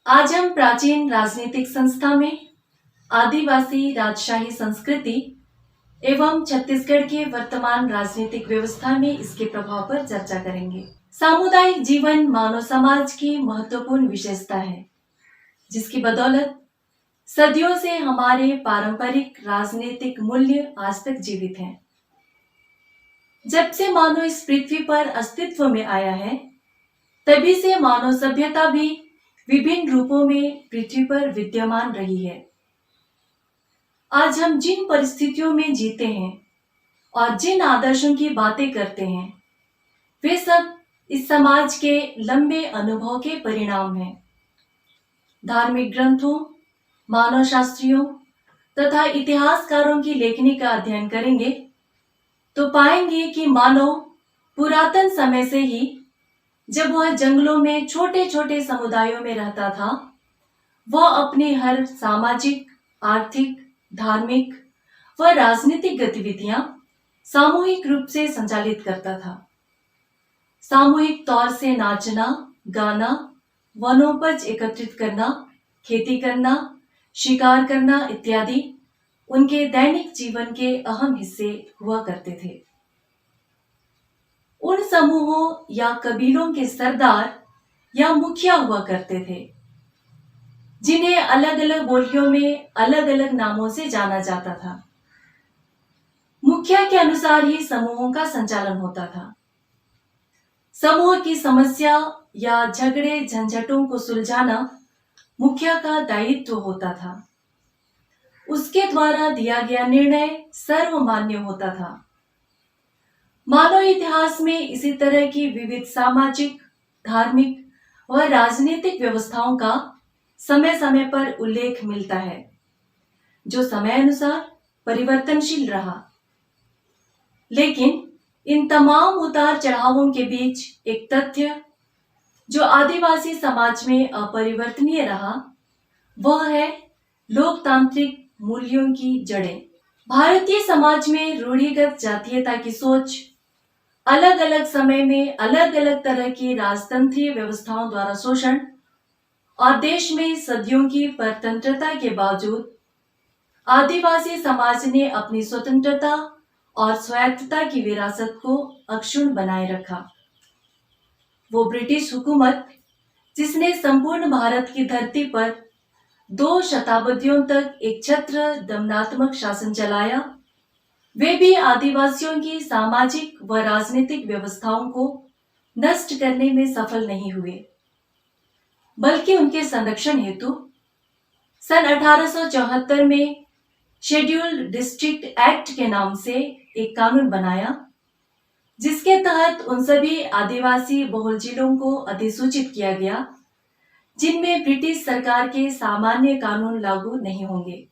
आज हम प्राचीन राजनीतिक संस्था में आदिवासी राजशाही संस्कृति एवं छत्तीसगढ़ के वर्तमान राजनीतिक व्यवस्था में इसके प्रभाव पर चर्चा करेंगे। सामुदायिक जीवन मानव समाज की महत्वपूर्ण विशेषता है, जिसकी बदौलत सदियों से हमारे पारंपरिक राजनीतिक मूल्य आज तक जीवित हैं। जब से मानव इस पृथ्वी पर अस्तित्व में आया है, तभी से मानव सभ्यता भी विभिन्न रूपों में पृथ्वी पर विद्यमान रही है। आज हम जिन परिस्थितियों में जीते हैं और जिन आदर्शों की बातें करते हैं, वे सब इस समाज के लंबे अनुभव के परिणाम हैं। धार्मिक ग्रंथों, मानव शास्त्रियों तथा इतिहासकारों की लेखनी का अध्ययन करेंगे तो पाएंगे कि मानव पुरातन समय से ही, जब वह जंगलों में छोटे छोटे समुदायों में रहता था, वह अपनी हर सामाजिक, आर्थिक, धार्मिक व राजनीतिक गतिविधियां सामूहिक रूप से संचालित करता था। सामूहिक तौर से नाचना, गाना, वनोपज एकत्रित करना, खेती करना, शिकार करना इत्यादि उनके दैनिक जीवन के अहम हिस्से हुआ करते थे। उन समूहों या कबीलों के सरदार या मुखिया हुआ करते थे, जिन्हें अलग अलग बोलियों में अलग अलग नामों से जाना जाता था। मुखिया के अनुसार ही समूहों का संचालन होता था। समूह की समस्या या झगड़े झंझटों को सुलझाना मुखिया का दायित्व होता था। उसके द्वारा दिया गया निर्णय सर्वमान्य होता था। मानव इतिहास में इसी तरह की विविध सामाजिक, धार्मिक व राजनीतिक व्यवस्थाओं का समय समय पर उल्लेख मिलता है, जो समय अनुसार परिवर्तनशील रहा। लेकिन इन तमाम उतार चढ़ावों के बीच एक तथ्य जो आदिवासी समाज में अपरिवर्तनीय रहा, वह है लोकतांत्रिक मूल्यों की जड़ें। भारतीय समाज में रूढ़िगत जातीयता की सोच अलग अलग समय में अलग अलग तरह की राजतंत्रीय व्यवस्थाओं द्वारा शोषण और देश में सदियों की परतंत्रता के बावजूद आदिवासी समाज ने अपनी स्वतंत्रता और स्वायत्तता की विरासत को अक्षुण्ण बनाए रखा। वो ब्रिटिश हुकूमत, जिसने संपूर्ण भारत की धरती पर 2 शताब्दियों तक एक छत्र दमनात्मक शासन चलाया, वे भी आदिवासियों की सामाजिक व राजनीतिक व्यवस्थाओं को नष्ट करने में सफल नहीं हुए, बल्कि उनके संरक्षण हेतु सन 1874 में शेड्यूल्ड डिस्ट्रिक्ट एक्ट के नाम से एक कानून बनाया, जिसके तहत उन सभी आदिवासी बहुल जिलों को अधिसूचित किया गया जिनमें ब्रिटिश सरकार के सामान्य कानून लागू नहीं होंगे।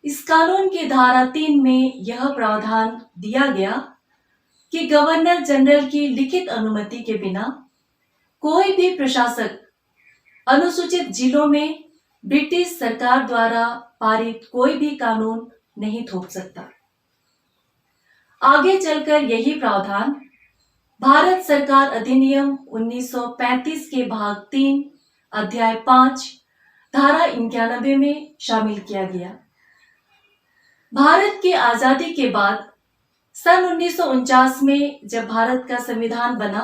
इस कानून की धारा 3 में यह प्रावधान दिया गया कि गवर्नर जनरल की लिखित अनुमति के बिना कोई भी प्रशासक अनुसूचित जिलों में ब्रिटिश सरकार द्वारा पारित कोई भी कानून नहीं थोप सकता। आगे चलकर यही प्रावधान भारत सरकार अधिनियम 1935 के भाग 3 अध्याय 5 धारा 91 में शामिल किया गया। भारत की आजादी के बाद सन 1949 में जब भारत का संविधान बना,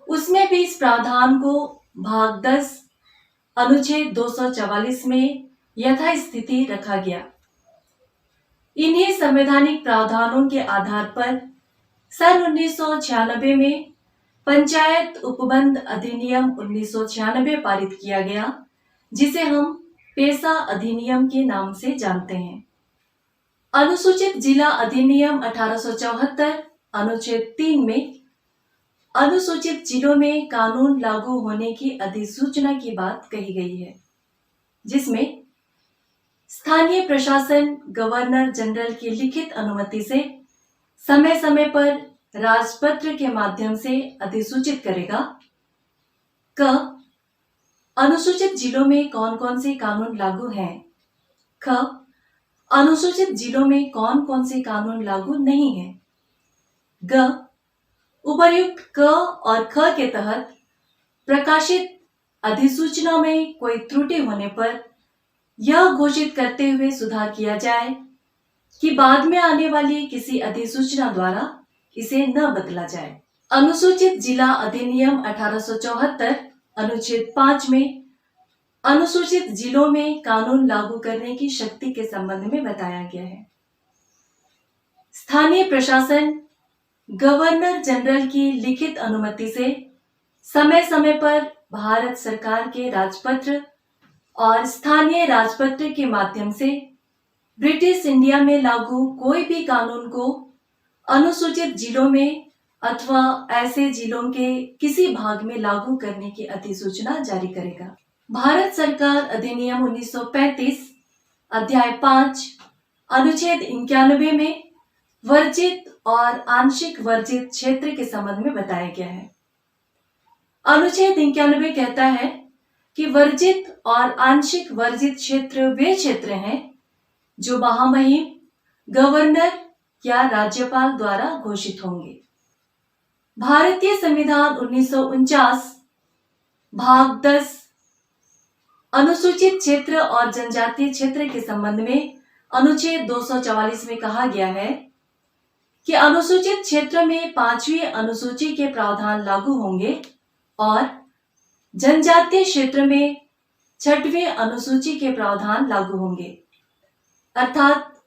उसमें भी इस प्रावधान को भाग 10 अनुच्छेद 244 में यथास्थिति रखा गया। इन्हीं संवैधानिक प्रावधानों के आधार पर सन 1996 में पंचायत उपबंध अधिनियम 1996 पारित किया गया, जिसे हम पेसा अधिनियम के नाम से जानते हैं। अनुसूचित जिला अधिनियम 1874 अनुच्छेद 3 में अनुसूचित जिलों में कानून लागू होने की अधिसूचना की बात कही गई है, जिसमें स्थानीय प्रशासन गवर्नर जनरल की लिखित अनुमति से समय समय पर राजपत्र के माध्यम से अधिसूचित करेगा। क. अनुसूचित जिलों में कौन कौन से कानून लागू हैं। ख. अनुसूचित जिलों में कौन कौन से कानून लागू नहीं हैं। ग. उपर्युक्त क और ख के तहत प्रकाशित अधिसूचना में कोई त्रुटि होने पर यह घोषित करते हुए सुधार किया जाए कि बाद में आने वाली किसी अधिसूचना द्वारा इसे न बदला जाए। अनुसूचित जिला अधिनियम 1874 अनुच्छेद 5 में अनुसूचित जिलों में कानून लागू करने की शक्ति के संबंध में बताया गया है। स्थानीय प्रशासन गवर्नर जनरल की लिखित अनुमति से समय समय पर भारत सरकार के राजपत्र और स्थानीय राजपत्र के माध्यम से ब्रिटिश इंडिया में लागू कोई भी कानून को अनुसूचित जिलों में अथवा ऐसे जिलों के किसी भाग में लागू करने की अधिसूचना जारी करेगा। भारत सरकार अधिनियम 1935 अध्याय 5 अनुच्छेद 91 में वर्जित और आंशिक वर्जित क्षेत्र के संबंध में बताया गया है। अनुच्छेद 91 कहता है कि वर्जित और आंशिक वर्जित क्षेत्र वे क्षेत्र हैं जो महामहिम, गवर्नर या राज्यपाल द्वारा घोषित होंगे। भारतीय संविधान 1949 भाग 10 अनुसूचित क्षेत्र और जनजातीय क्षेत्र के संबंध में अनुच्छेद 244 में कहा गया है कि अनुसूचित क्षेत्र में 5वीं अनुसूची के प्रावधान लागू होंगे और जनजातीय क्षेत्र में 6वीं अनुसूची के प्रावधान लागू होंगे, अर्थात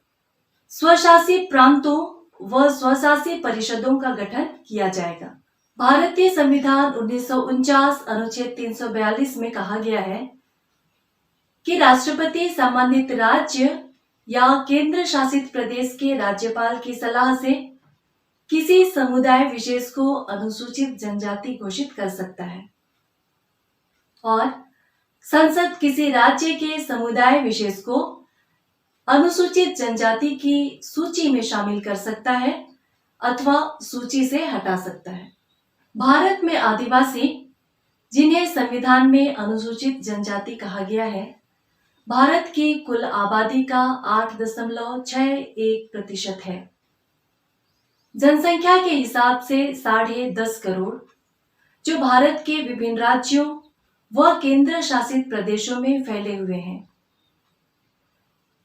स्वशासी प्रांतों व स्वशासी परिषदों का गठन किया जाएगा। भारतीय संविधान 1949 अनुच्छेद 342 में कहा गया है कि राष्ट्रपति संबंधित राज्य या केंद्र शासित प्रदेश के राज्यपाल की सलाह से किसी समुदाय विशेष को अनुसूचित जनजाति घोषित कर सकता है और संसद किसी राज्य के समुदाय विशेष को अनुसूचित जनजाति की सूची में शामिल कर सकता है अथवा सूची से हटा सकता है। भारत में आदिवासी, जिन्हें संविधान में अनुसूचित जनजाति कहा गया है, भारत की कुल आबादी का 8.61% है। जनसंख्या के हिसाब से 10.5 करोड़, जो भारत के विभिन्न राज्यों व केंद्र शासित प्रदेशों में फैले हुए हैं।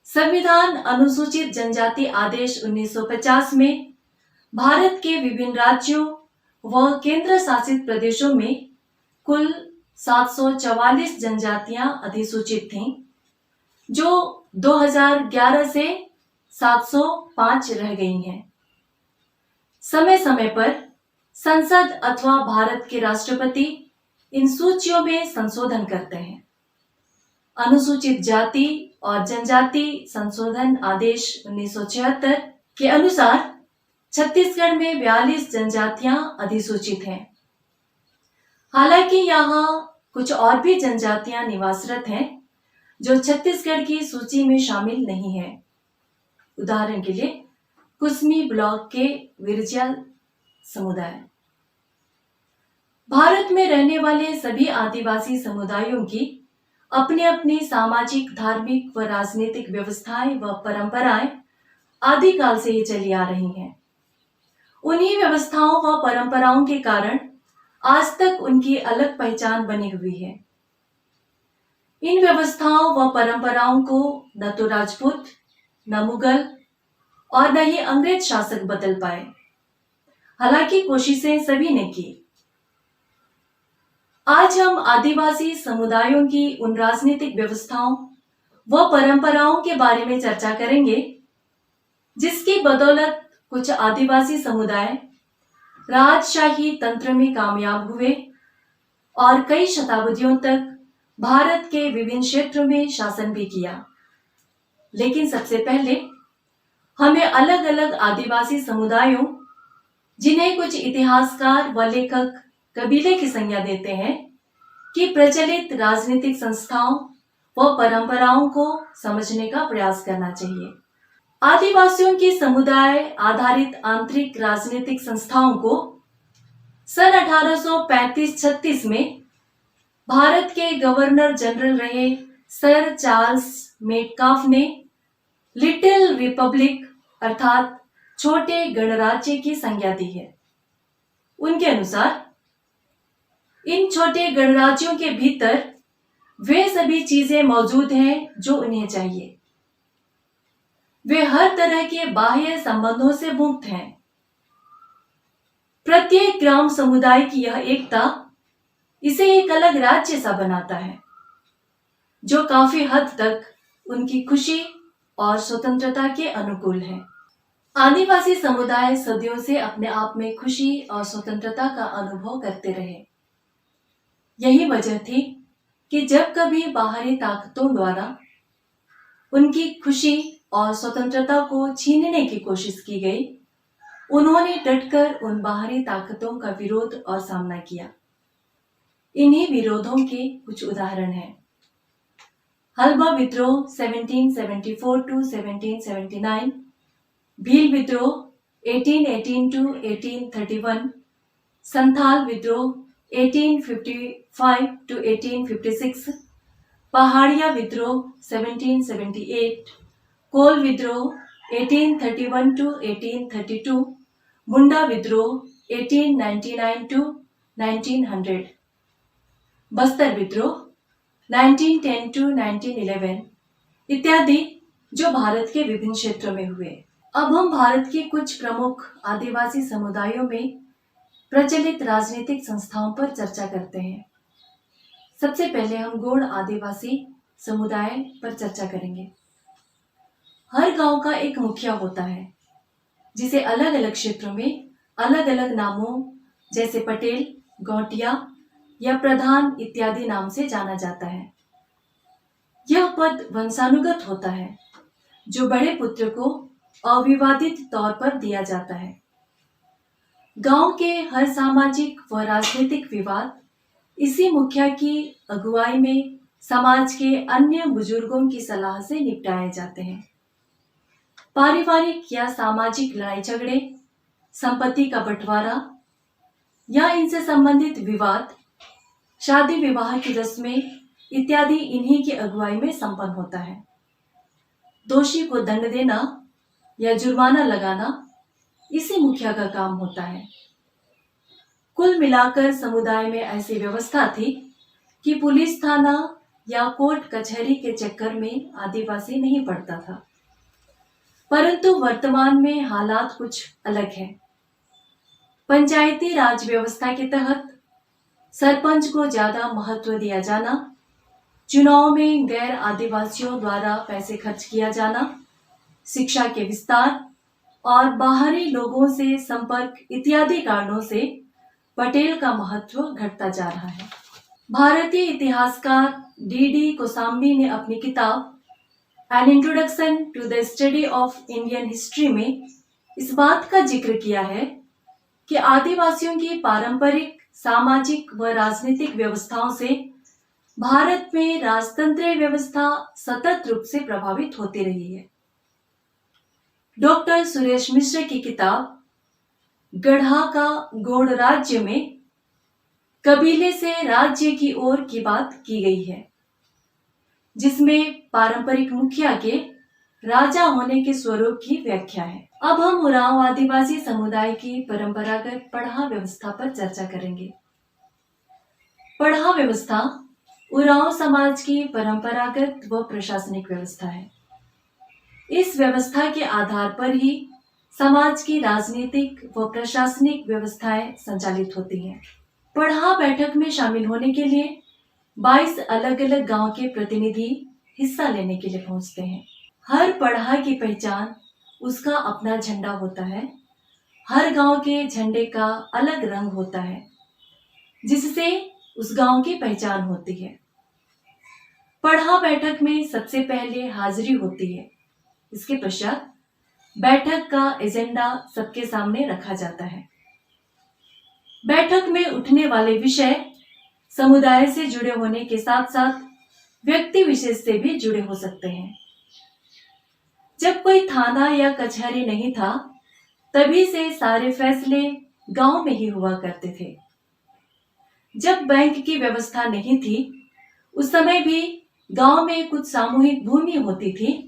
संविधान अनुसूचित जनजाति आदेश 1950 में भारत के विभिन्न राज्यों व केंद्र शासित प्रदेशों में कुल 744 जनजातियां अधिसूचित थीं, जो 2011 से 705 रह गई हैं। समय समय पर संसद अथवा भारत के राष्ट्रपति इन सूचियों में संशोधन करते हैं। अनुसूचित जाति और जनजाति संशोधन आदेश 1976 के अनुसार छत्तीसगढ़ में 42 जनजातियां अधिसूचित हैं। हालांकि यहाँ कुछ और भी जनजातियां निवासरत हैं जो छत्तीसगढ़ की सूची में शामिल नहीं है। उदाहरण के लिए कुसमी ब्लॉक के विरजिया समुदाय। भारत में रहने वाले सभी आदिवासी समुदायों की अपनी अपनी सामाजिक, धार्मिक व राजनीतिक व्यवस्थाएं व परंपराएं आदिकाल से ही चली आ रही हैं। उन्हीं व्यवस्थाओं व परंपराओं के कारण आज तक उनकी अलग पहचान बनी हुई है। इन व्यवस्थाओं व परंपराओं को न तो राजपूत, न मुगल और न ही अंग्रेज शासक बदल पाए, हालांकि कोशिशें सभी ने की। आज हम आदिवासी समुदायों की उन राजनीतिक व्यवस्थाओं व परंपराओं के बारे में चर्चा करेंगे जिसकी बदौलत कुछ आदिवासी समुदाय राजशाही तंत्र में कामयाब हुए और कई शताब्दियों तक भारत के विभिन्न क्षेत्रों में शासन भी किया। लेकिन सबसे पहले हमें अलग अलग आदिवासी समुदायों, जिन्हें कुछ इतिहासकार व लेखक कबीले की संज्ञा देते हैं, कि प्रचलित राजनीतिक संस्थाओं व परंपराओं को समझने का प्रयास करना चाहिए। आदिवासियों की समुदाय आधारित आंतरिक राजनीतिक संस्थाओं को सन 1835-36 में भारत के गवर्नर जनरल रहे सर चार्ल्स मेटकाफ ने लिटिल रिपब्लिक अर्थात छोटे गणराज्य की संज्ञा दी है। उनके अनुसार इन छोटे गणराज्यों के भीतर वे सभी चीजें मौजूद हैं जो उन्हें चाहिए। वे हर तरह के बाह्य संबंधों से मुक्त हैं। प्रत्येक ग्राम समुदाय की यह एकता इसे एक अलग राज्य सा बनाता है, जो काफी हद तक उनकी खुशी और स्वतंत्रता के अनुकूल है। आदिवासी समुदाय सदियों से अपने आप में खुशी और स्वतंत्रता का अनुभव करते रहे। यही वजह थी कि जब कभी बाहरी ताकतों द्वारा उनकी खुशी और स्वतंत्रता को छीनने की कोशिश की गई, उन्होंने डटकर उन बाहरी ताकतों का विरोध और सामना किया। इन्हीं विरोधों के कुछ उदाहरण हैं। हल्बा विद्रोह 1774 टू 1779, भील विद्रोह 1818 टू 1831, संथाल विद्रोह 1855 टू 1856, पहाड़िया विद्रोह 1778, कोल विद्रोह 1831 टू 1832, मुंडा विद्रोह 1899 टू 1900, बस्तर विद्रोह 1910 टू 1911 इत्यादि, जो भारत के विभिन्न क्षेत्रों में हुए। अब हम भारत के कुछ प्रमुख आदिवासी समुदायों में प्रचलित राजनीतिक संस्थाओं पर चर्चा करते हैं। सबसे पहले हम गौड़ आदिवासी समुदाय पर चर्चा करेंगे। हर गांव का एक मुखिया होता है, जिसे अलग अलग क्षेत्रों में अलग अलग नामों जैसे पटेल, गौटिया या प्रधान इत्यादि नाम से जाना जाता है। यह पद वंशानुगत होता है, जो बड़े पुत्र को अविवादित तौर पर दिया जाता है। गांव के हर सामाजिक व राजनीतिक विवाद इसी मुखिया की अगुवाई में समाज के अन्य बुजुर्गों की सलाह से निपटाए जाते हैं। पारिवारिक या सामाजिक लड़ाई झगड़े, संपत्ति का बंटवारा या इनसे संबंधित विवाद, शादी विवाह की रस्में इत्यादि इन्हीं की अगुवाई में संपन्न होता है। दोषी को दंड देना या जुर्माना लगाना इसी मुखिया का काम होता है। कुल मिलाकर समुदाय में ऐसी व्यवस्था थी कि पुलिस थाना या कोर्ट कचहरी के चक्कर में आदिवासी नहीं पड़ता था। परंतु वर्तमान में हालात कुछ अलग है। पंचायती राज व्यवस्था के तहत सरपंच को ज्यादा महत्व दिया जाना, चुनाव में गैर आदिवासियों द्वारा पैसे खर्च किया जाना, शिक्षा के विस्तार और बाहरी लोगों से संपर्क इत्यादि कारणों से पटेल का महत्व घटता जा रहा है। भारतीय इतिहासकार डी कोसाम्बी ने अपनी किताब an introduction to the study of Indian history में इस बात का जिक्र किया है कि आदिवासियों की पारंपरिक सामाजिक व राजनीतिक व्यवस्थाओं से भारत में राजतंत्रीय व्यवस्था सतत रूप से प्रभावित होती रही है। डॉक्टर सुरेश मिश्र की किताब गढ़ा का गौड़ राज्य में कबीले से राज्य की ओर की बात की गई है, जिसमें पारंपरिक मुखिया के राजा होने के स्वरूप की व्याख्या है। अब हम उरांव आदिवासी समुदाय की परंपरागत पढ़ा व्यवस्था पर चर्चा करेंगे। पढ़ा व्यवस्था उरांव समाज की परंपरागत व प्रशासनिक व्यवस्था है। इस व्यवस्था के आधार पर ही समाज की राजनीतिक व प्रशासनिक व्यवस्थाएं संचालित होती हैं। पढ़ा बैठक में शामिल होने के लिए 22 अलग अलग गांव के प्रतिनिधि हिस्सा लेने के लिए पहुंचते हैं। हर पढ़ा की पहचान उसका अपना झंडा होता है। हर गांव के झंडे का अलग रंग होता है, जिससे उस गांव की पहचान होती है। पढ़ा बैठक में सबसे पहले हाजिरी होती है। इसके पश्चात बैठक का एजेंडा सबके सामने रखा जाता है। बैठक में उठने वाले विषय समुदाय से जुड़े होने के साथ साथ व्यक्ति विशेष से भी जुड़े हो सकते हैं। जब कोई थाना या कचहरी नहीं था, तभी से सारे फैसले गांव में ही हुआ करते थे। जब बैंक की व्यवस्था नहीं थी, उस समय भी गांव में कुछ सामूहिक भूमि होती थी।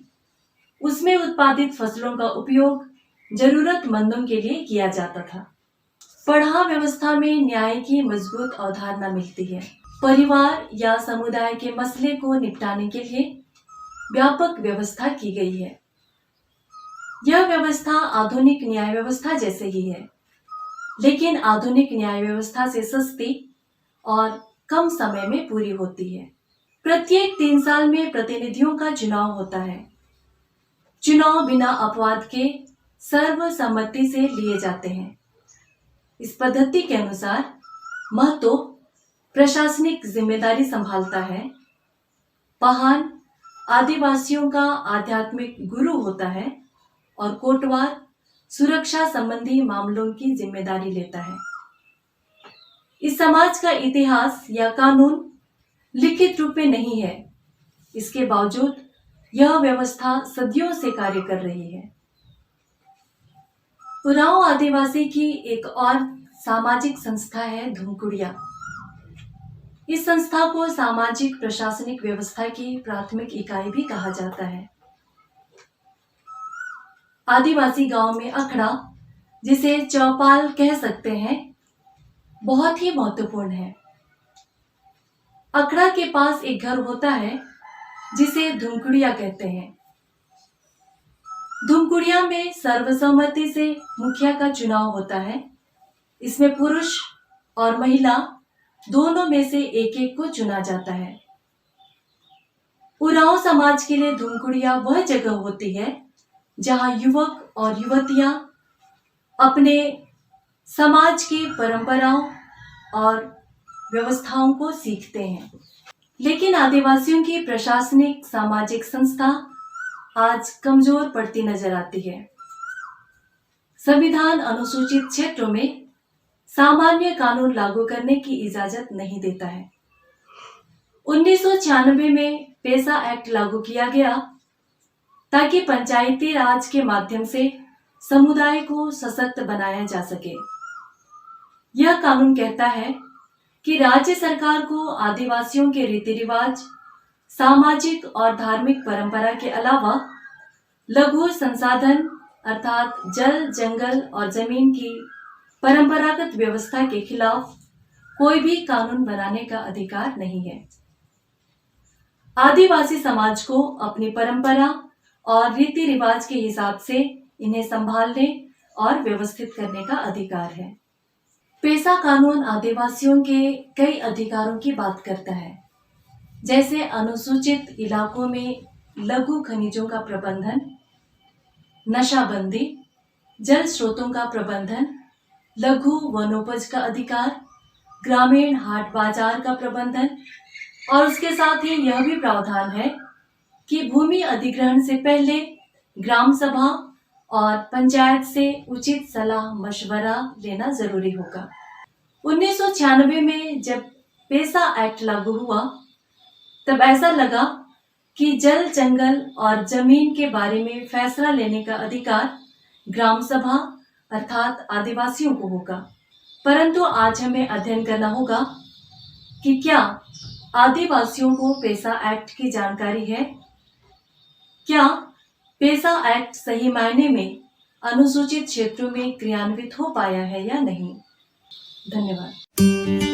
उसमें उत्पादित फसलों का उपयोग जरूरतमंदों के लिए किया जाता था। पढ़ा व्यवस्था में न्याय की मजबूत अवधारणा मिलती है। परिवार या समुदाय के मसले को निपटाने के लिए व्यापक व्यवस्था की गई है। यह व्यवस्था आधुनिक न्याय व्यवस्था जैसे ही है, लेकिन आधुनिक न्याय व्यवस्था से सस्ती और कम समय में पूरी होती है। प्रत्येक 3 साल में प्रतिनिधियों का चुनाव होता है। चुनाव बिना अपवाद के सर्वसम्मति से लिए जाते हैं। इस पद्धति के अनुसार महतो प्रशासनिक जिम्मेदारी संभालता है, पहान आदिवासियों का आध्यात्मिक गुरु होता है और कोटवार सुरक्षा संबंधी मामलों की जिम्मेदारी लेता है। इस समाज का इतिहास या कानून लिखित रूप में नहीं है, इसके बावजूद यह व्यवस्था सदियों से कार्य कर रही है। उरांव आदिवासी की एक और सामाजिक संस्था है धुमकुड़िया। इस संस्था को सामाजिक प्रशासनिक व्यवस्था की प्राथमिक इकाई भी कहा जाता है। आदिवासी गांव में अखड़ा, जिसे चौपाल कह सकते हैं, बहुत ही महत्वपूर्ण है। अखड़ा के पास एक घर होता है जिसे धुमकुड़िया कहते हैं। धुमकुड़िया में सर्वसम्मति से मुखिया का चुनाव होता है। इसमें पुरुष और महिला दोनों में से एक एक को चुना जाता है। उरांव समाज के लिए धुमकुड़िया वह जगह होती है जहां युवक और युवतियां अपने समाज की परंपराओं और व्यवस्थाओं को सीखते हैं। लेकिन आदिवासियों की प्रशासनिक सामाजिक संस्था आज कमजोर पड़ती नजर आती है। संविधान अनुसूचित क्षेत्रों में सामान्य कानून लागू करने की इजाजत नहीं देता है। 1996 में पेसा एक्ट लागू किया गया ताकि पंचायती राज के माध्यम से समुदाय को सशक्त बनाया जा सके। यह कानून कहता है कि राज्य सरकार को आदिवासियों के रीति रिवाज, सामाजिक और धार्मिक परंपरा के अलावा लघु संसाधन अर्थात जल, जंगल और जमीन की परंपरागत व्यवस्था के खिलाफ कोई भी कानून बनाने का अधिकार नहीं है। आदिवासी समाज को अपनी परंपरा और रीति रिवाज के हिसाब से इन्हें संभालने और व्यवस्थित करने का अधिकार है। पेसा कानून आदिवासियों के कई अधिकारों की बात करता है, जैसे अनुसूचित इलाकों में लघु खनिजों का प्रबंधन, नशाबंदी, जल स्रोतों का प्रबंधन, लघु वनोपज का अधिकार, ग्रामीण हाट बाजार का प्रबंधन, और उसके साथ ही यह भी प्रावधान है कि भूमि अधिग्रहण से पहले ग्राम सभा और पंचायत से उचित सलाह मशवरा लेना जरूरी होगा। 1996 में जब पेसा एक्ट लागू हुआ, तब ऐसा लगा कि जल, जंगल और जमीन के बारे में फैसला लेने का अधिकार ग्राम सभा अर्थात आदिवासियों को होगा। परंतु आज हमें अध्ययन करना होगा कि क्या आदिवासियों को पेसा एक्ट की जानकारी है? क्या पेसा एक्ट सही मायने में अनुसूचित क्षेत्रों में क्रियान्वित हो पाया है या नहीं? धन्यवाद।